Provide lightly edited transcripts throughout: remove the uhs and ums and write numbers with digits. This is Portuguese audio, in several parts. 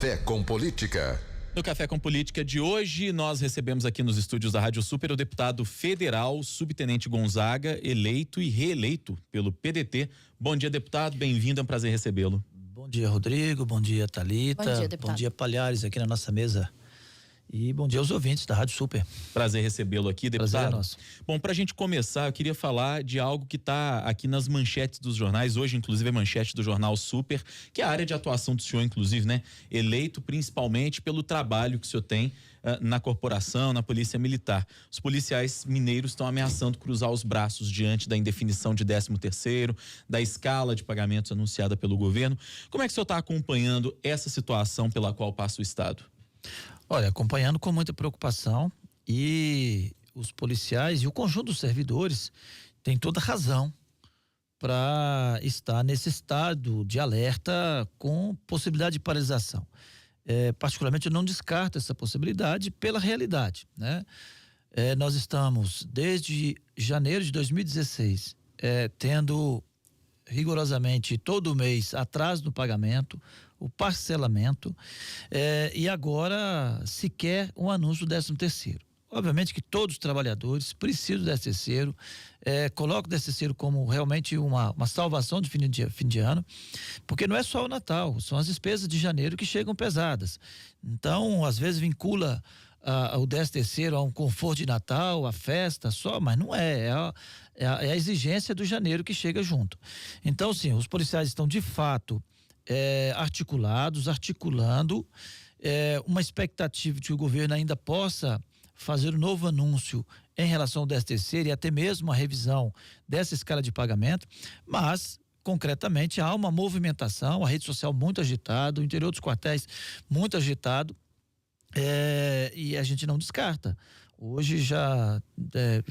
Fé com Política. No Café com Política de hoje, nós recebemos aqui nos estúdios da Rádio Super o deputado federal Subtenente Gonzaga, eleito e reeleito pelo PDT. Bom dia, deputado, bem-vindo, é um prazer recebê-lo. Bom dia, Rodrigo, bom dia, Thalita, bom dia, Palhares, aqui na nossa mesa. E bom dia aos ouvintes da Rádio Super. Prazer recebê-lo aqui, deputado. Prazer é nosso. Bom, pra gente começar, eu queria falar de algo que tá aqui nas manchetes dos jornais, hoje inclusive é manchete do jornal Super, que é a área de atuação do senhor, inclusive, né? Eleito principalmente pelo trabalho que o senhor tem na corporação, na polícia militar. Os policiais mineiros estão ameaçando cruzar os braços diante da indefinição de 13º, da escala de pagamentos anunciada pelo governo. Como é que o senhor está acompanhando essa situação pela qual passa o Estado? Olha, acompanhando com muita preocupação, e os policiais e o conjunto dos servidores têm toda razão para estar nesse estado de alerta com possibilidade de paralisação. Particularmente eu não descarto essa possibilidade pela realidade, né? Nós estamos desde janeiro de 2016 tendo rigorosamente todo mês atraso no pagamento, o parcelamento, e agora sequer um anúncio do 13º. Obviamente que todos os trabalhadores precisam do 13º, coloco o 13º como realmente uma salvação de fim de ano, porque não é só o Natal, são as despesas de janeiro que chegam pesadas. Então, às vezes vincula o 13º a um conforto de Natal, a festa só, mas não é a exigência do janeiro que chega junto. Então, sim, os policiais estão de fato articulando uma expectativa de que o governo ainda possa fazer um novo anúncio em relação ao 13º e até mesmo a revisão dessa escala de pagamento, mas concretamente há uma movimentação, a rede social muito agitada, o interior dos quartéis muito agitado, e a gente não descarta. Hoje já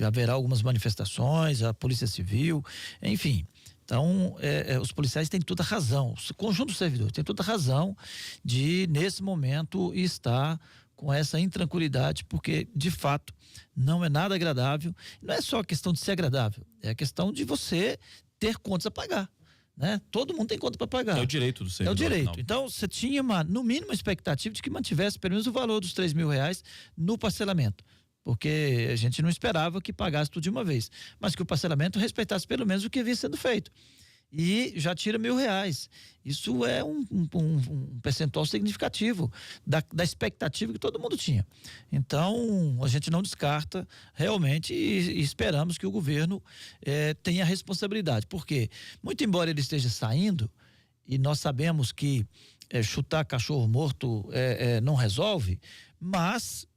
haverá algumas manifestações, a Polícia Civil, enfim. Então, os policiais têm toda a razão, o conjunto dos servidores tem toda a razão de, nesse momento, estar com essa intranquilidade, porque, de fato, não é nada agradável. Não é só a questão de ser agradável, é a questão de você ter contas a pagar, né? Todo mundo tem conta para pagar. É o direito do servidor. É o direito. Não. Então, você tinha, no mínimo, uma expectativa de que mantivesse pelo menos o valor dos R$3.000 no parcelamento, porque a gente não esperava que pagasse tudo de uma vez, mas que o parcelamento respeitasse pelo menos o que havia sendo feito. E já tira R$1.000. Isso é um percentual significativo da expectativa que todo mundo tinha. Então, a gente não descarta realmente e esperamos que o governo tenha responsabilidade. Porque, muito embora ele esteja saindo, e nós sabemos que chutar cachorro morto não resolve, mas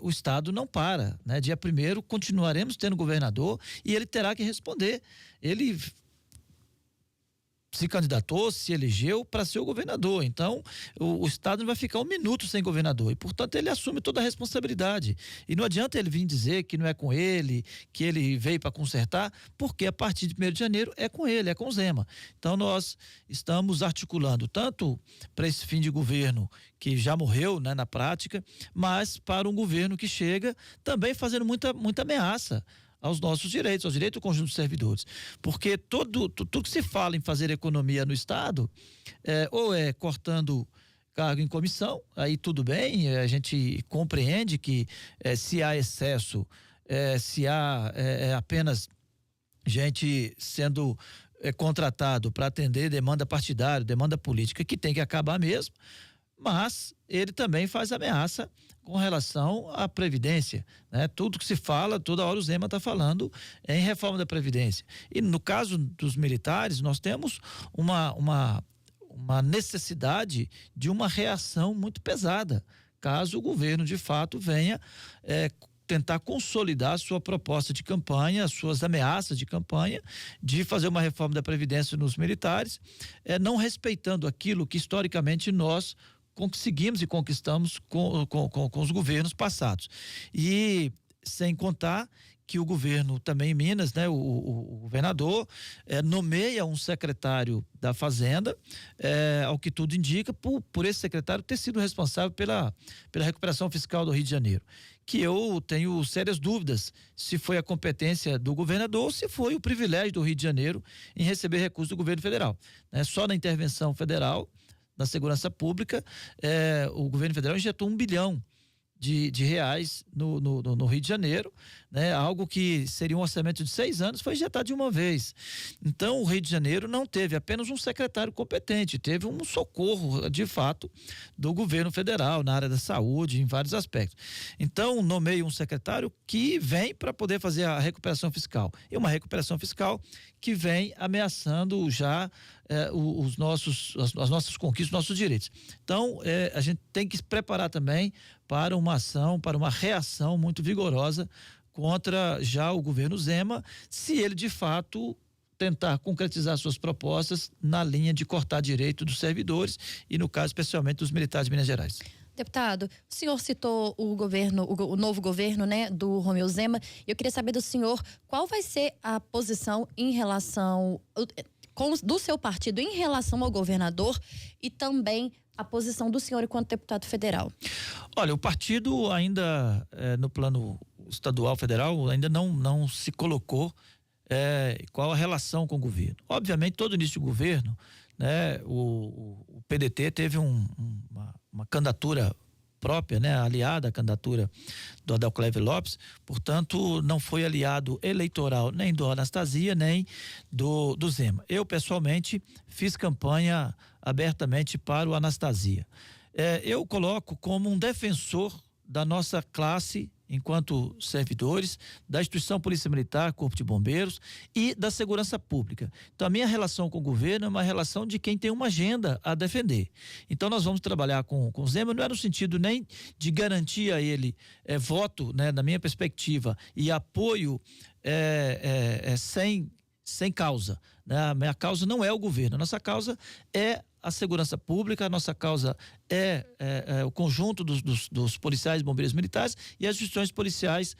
o Estado não para, né? Dia 1º continuaremos tendo governador e ele terá que responder. Ele se candidatou, se elegeu para ser o governador. Então, o Estado não vai ficar um minuto sem governador e, portanto, ele assume toda a responsabilidade. E não adianta ele vir dizer que não é com ele, que ele veio para consertar, porque a partir de 1º de janeiro é com ele, é com o Zema. Então, nós estamos articulando tanto para esse fim de governo que já morreu, né, na prática, mas para um governo que chega também fazendo muita ameaça aos nossos direitos, aos direitos do conjunto dos servidores, porque tudo que se fala em fazer economia no Estado, ou é cortando cargo em comissão, aí tudo bem, a gente compreende que se há excesso, se há apenas gente sendo contratado para atender demanda partidária, demanda política, que tem que acabar mesmo, mas ele também faz ameaça com relação à Previdência, né? Tudo que se fala, toda hora o Zema está falando em reforma da Previdência. E no caso dos militares, nós temos uma necessidade de uma reação muito pesada, caso o governo de fato venha tentar consolidar a sua proposta de campanha, as suas ameaças de campanha, de fazer uma reforma da Previdência nos militares, não respeitando aquilo que historicamente nós conseguimos e conquistamos com os governos passados. E sem contar que o governo também em Minas, né, o governador nomeia um secretário da Fazenda, ao que tudo indica, por esse secretário ter sido responsável pela recuperação fiscal do Rio de Janeiro, que eu tenho sérias dúvidas se foi a competência do governador ou se foi o privilégio do Rio de Janeiro em receber recursos do governo federal, né? Só na intervenção federal na segurança pública, o governo federal injetou 1 bilhão de reais no Rio de Janeiro, né? Algo que seria um orçamento de 6 anos, foi injetado de uma vez. Então, o Rio de Janeiro não teve apenas um secretário competente, teve um socorro, de fato, do governo federal na área da saúde, em vários aspectos. Então, nomeio um secretário que vem para poder fazer a recuperação fiscal. E uma recuperação fiscal que vem ameaçando já as nossas conquistas, os nossos direitos. Então, a gente tem que se preparar também para uma ação, para uma reação muito vigorosa contra já o governo Zema, se ele de fato tentar concretizar suas propostas na linha de cortar direito dos servidores e, no caso, especialmente dos militares de Minas Gerais. Deputado, o senhor citou o novo governo, né, do Romeu Zema. Eu queria saber do senhor qual vai ser a posição em relação do seu partido em relação ao governador e também a posição do senhor enquanto deputado federal. Olha, o partido ainda no plano estadual, federal, ainda não se colocou qual a relação com o governo. Obviamente, todo início de governo, né, o PDT teve uma candidatura própria, né, aliada à candidatura do Adalcleve Lopes, portanto, não foi aliado eleitoral nem do Anastasia, nem do Zema. Eu, pessoalmente, fiz campanha abertamente para o Anastasia. Eu coloco como um defensor da nossa classe enquanto servidores, da instituição Polícia Militar, Corpo de Bombeiros e da segurança pública. Então, a minha relação com o governo é uma relação de quem tem uma agenda a defender. Então, nós vamos trabalhar com o Zema, não é no sentido nem de garantir a ele voto, né, na minha perspectiva, e apoio sem causa, né? A minha causa não é o governo, a nossa causa é a segurança pública, a nossa causa é o conjunto dos policiais, bombeiros militares e as instituições policiais,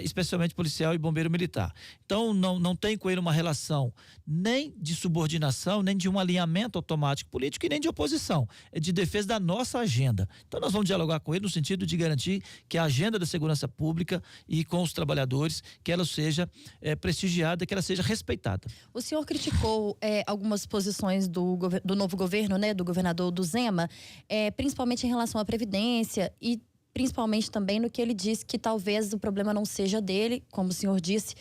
especialmente policial e bombeiro militar. Então, não tem com ele uma relação nem de subordinação, nem de um alinhamento automático político e nem de oposição. É de defesa da nossa agenda. Então, nós vamos dialogar com ele no sentido de garantir que a agenda da segurança pública e com os trabalhadores, que ela seja prestigiada, que ela seja respeitada. O senhor criticou algumas posições do novo governo, né, do governador do Zema, principalmente em relação à Previdência e principalmente também no que ele disse que talvez o problema não seja dele, como o senhor disse,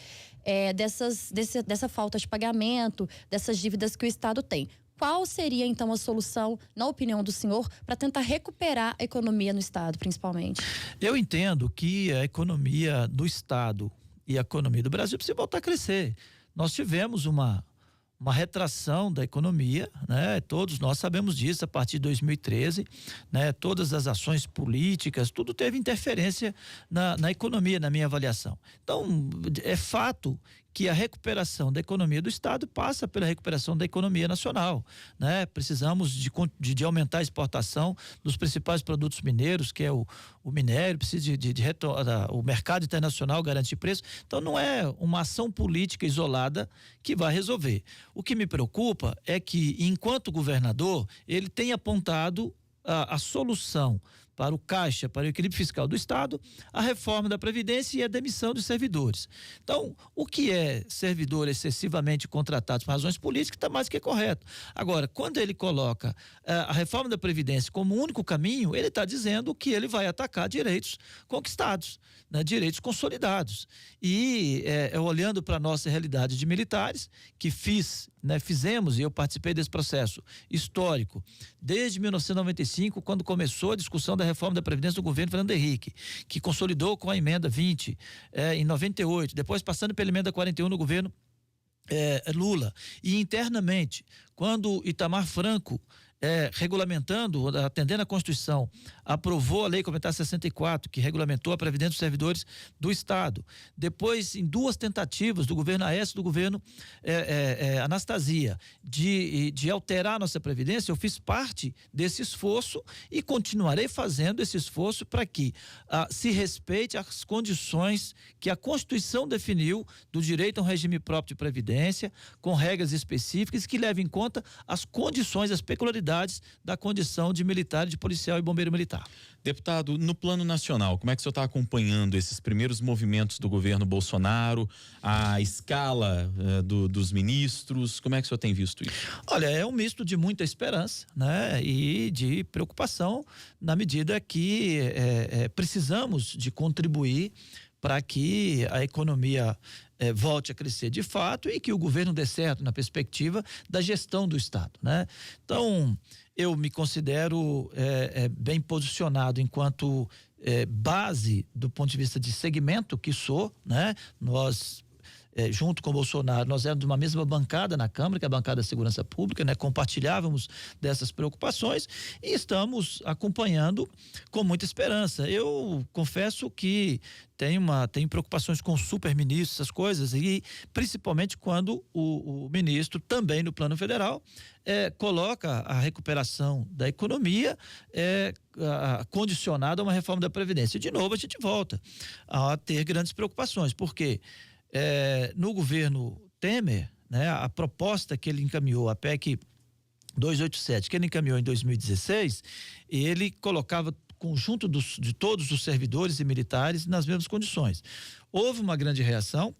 dessa falta de pagamento, dessas dívidas que o Estado tem. Qual seria, então, a solução, na opinião do senhor, para tentar recuperar a economia no Estado, principalmente? Eu entendo que a economia do Estado e a economia do Brasil precisa voltar a crescer. Nós tivemos uma retração da economia, né? Todos nós sabemos disso a partir de 2013, né? Todas as ações políticas, tudo teve interferência na economia, na minha avaliação. Então, é fato que a recuperação da economia do Estado passa pela recuperação da economia nacional, né? Precisamos de aumentar a exportação dos principais produtos mineiros, que é o minério, precisa o mercado internacional garantir preço. Então, não é uma ação política isolada que vai resolver. O que me preocupa é que, enquanto governador, ele tem apontado a solução para o caixa, para o equilíbrio fiscal do Estado, a reforma da Previdência e a demissão dos servidores. Então, o que é servidor excessivamente contratado por razões políticas está mais que correto. Agora, quando ele coloca a reforma da Previdência como único caminho, ele está dizendo que ele vai atacar direitos conquistados, né, direitos consolidados. E olhando para a nossa realidade de militares, que fizemos, e eu participei desse processo histórico, desde 1995, quando começou a discussão da reforma da Previdência do governo Fernando Henrique, que consolidou com a emenda 20 em 98, depois passando pela emenda 41 no governo Lula. E internamente, quando Itamar Franco, regulamentando, atendendo à Constituição, aprovou a Lei Complementar 64, que regulamentou a Previdência dos servidores do Estado. Depois, em 2 tentativas do governo Aécio e do governo Anastasia, de alterar a nossa Previdência, eu fiz parte desse esforço e continuarei fazendo esse esforço para que se respeite as condições que a Constituição definiu do direito a um regime próprio de Previdência, com regras específicas que levem em conta as condições, as peculiaridades responsabilidades da condição de militar, de policial e bombeiro militar. Deputado, no plano nacional, como é que o senhor está acompanhando esses primeiros movimentos do governo Bolsonaro, a escala dos ministros? Como é que o senhor tem visto isso? Olha, é um misto de muita esperança, né, e de preocupação, na medida que precisamos de contribuir para que a economia volte a crescer de fato e que o governo dê certo na perspectiva da gestão do Estado, né? Então, eu me considero bem posicionado enquanto base do ponto de vista de segmento que sou, né? Nós junto com o Bolsonaro, nós éramos de uma mesma bancada na Câmara, que é a bancada da Segurança Pública, né? Compartilhávamos dessas preocupações e estamos acompanhando com muita esperança. Eu confesso que tenho preocupações com o superministro, essas coisas, e principalmente quando o ministro, também no plano federal, coloca a recuperação da economia condicionada a uma reforma da Previdência. E, de novo, a gente volta a ter grandes preocupações, porque no governo Temer, né, a proposta que ele encaminhou, a PEC 287, que ele encaminhou em 2016, ele colocava conjunto de todos os servidores e militares nas mesmas condições. Houve uma grande reação,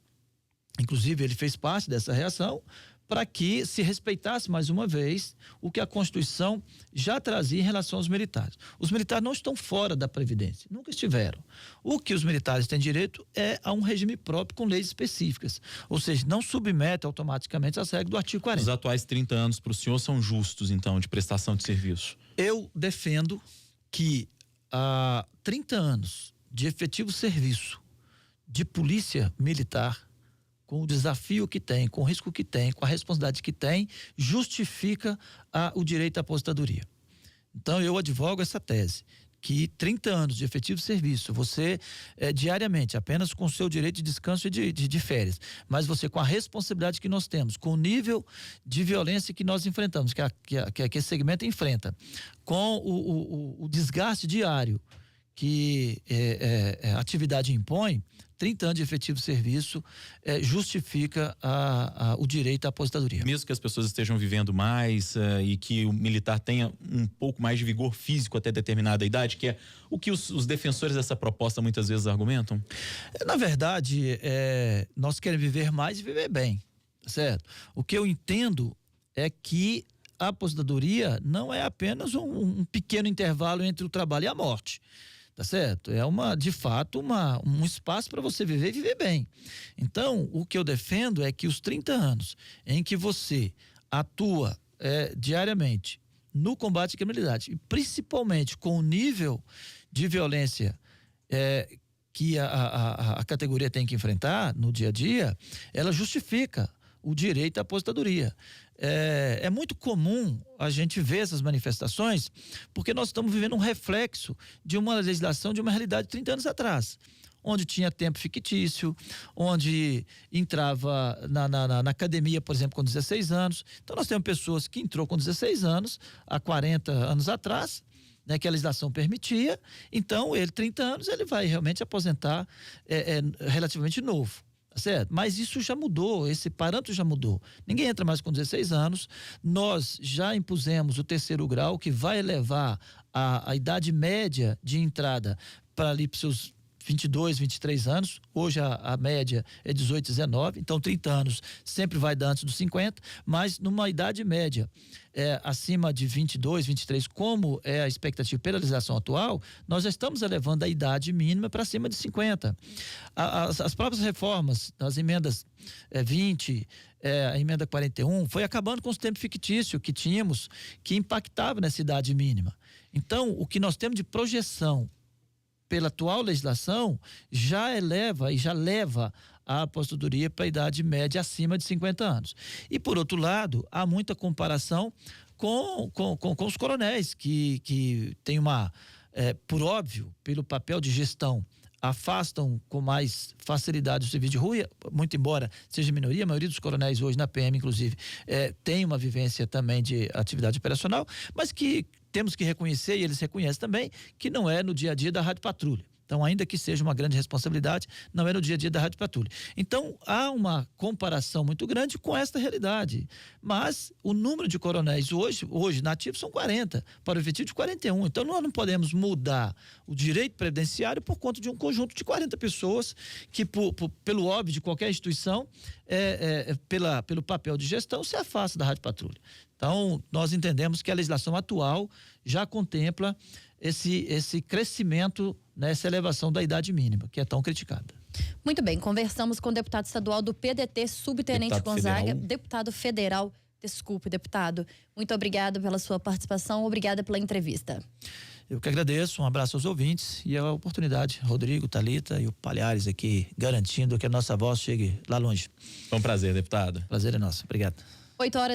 inclusive ele fez parte dessa reação, para que se respeitasse mais uma vez o que a Constituição já trazia em relação aos militares. Os militares não estão fora da Previdência, nunca estiveram. O que os militares têm direito é a um regime próprio com leis específicas, ou seja, não submete automaticamente às regras do artigo 40. Os atuais 30 anos para o senhor são justos, então, de prestação de serviço? Eu defendo que 30 anos de efetivo serviço de polícia militar, com o desafio que tem, com o risco que tem, com a responsabilidade que tem, justifica o direito à aposentadoria. Então, eu advogo essa tese, que 30 anos de efetivo serviço, você diariamente, apenas com o seu direito de descanso e de férias, mas você com a responsabilidade que nós temos, com o nível de violência que nós enfrentamos, que esse segmento enfrenta, com o desgaste diário que a atividade impõe, 30 anos de efetivo serviço justifica o direito à aposentadoria. Mesmo que as pessoas estejam vivendo mais e que o militar tenha um pouco mais de vigor físico até determinada idade, que é o que os defensores dessa proposta muitas vezes argumentam? Na verdade, nós queremos viver mais e viver bem, certo? O que eu entendo é que a aposentadoria não é apenas um pequeno intervalo entre o trabalho e a morte. Tá certo? É de fato um espaço para você viver e viver bem. Então, o que eu defendo é que os 30 anos em que você atua diariamente no combate à criminalidade, e principalmente com o nível de violência que a categoria tem que enfrentar no dia a dia, ela justifica o direito à aposentadoria. É muito comum a gente ver essas manifestações porque nós estamos vivendo um reflexo de uma legislação, de uma realidade de 30 anos atrás, onde tinha tempo fictício, onde entrava na academia, por exemplo, com 16 anos. Então nós temos pessoas que entrou com 16 anos, há 40 anos atrás, né, que a legislação permitia, então 30 anos, ele vai realmente aposentar relativamente novo. Certo? Mas isso já mudou, esse parâmetro já mudou. Ninguém entra mais com 16 anos. Nós já impusemos o terceiro grau, que vai elevar a idade média de entrada para ali para seus 22, 23 anos. Hoje a média é 18, 19. Então 30 anos sempre vai dar antes dos 50, mas numa idade média acima de 22, 23, como é a expectativa pela legislação atual, nós já estamos elevando a idade mínima para acima de 50. As próprias reformas, as emendas 20, a emenda 41, foi acabando com os tempos fictícios que tínhamos, que impactava nessa idade mínima. Então, o que nós temos de projeção pela atual legislação já eleva e já leva a aposentadoria para a idade média acima de 50 anos. E, por outro lado, há muita comparação com os coronéis, que tem por óbvio, pelo papel de gestão, afastam com mais facilidade o serviço de rua, muito embora seja minoria, a maioria dos coronéis hoje na PM, inclusive, tem uma vivência também de atividade operacional, mas que temos que reconhecer, e eles reconhecem também, que não é no dia a dia da Rádio Patrulha. Então, ainda que seja uma grande responsabilidade, não é no dia a dia da Rádio Patrulha. Então, há uma comparação muito grande com esta realidade. Mas o número de coronéis hoje nativos são 40, para o efetivo de 41. Então, nós não podemos mudar o direito previdenciário por conta de um conjunto de 40 pessoas que, pelo óbvio de qualquer instituição, pelo papel de gestão, se afasta da Rádio Patrulha. Então, nós entendemos que a legislação atual já contempla esse crescimento, né, essa elevação da idade mínima, que é tão criticada. Muito bem, conversamos com o deputado estadual do PDT, subtenente Deputado Gonzaga, federal. deputado federal. Desculpe, deputado. Muito obrigada pela sua participação, obrigada pela entrevista. Eu que agradeço, um abraço aos ouvintes e a oportunidade, Rodrigo, Thalita e o Palhares aqui, garantindo que a nossa voz chegue lá longe. Foi um prazer, deputado. Prazer é nosso. Obrigado. 8h